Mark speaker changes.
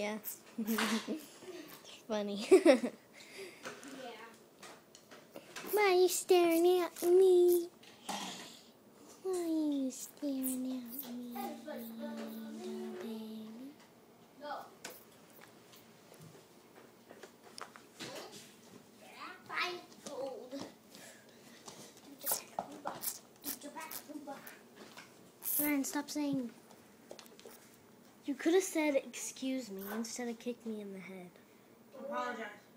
Speaker 1: Yeah. It's funny. Why are you staring at me? Why are you staring at me, little baby? Ryan, stop saying. You could have said excuse me instead of kick me in the head.
Speaker 2: Apologize.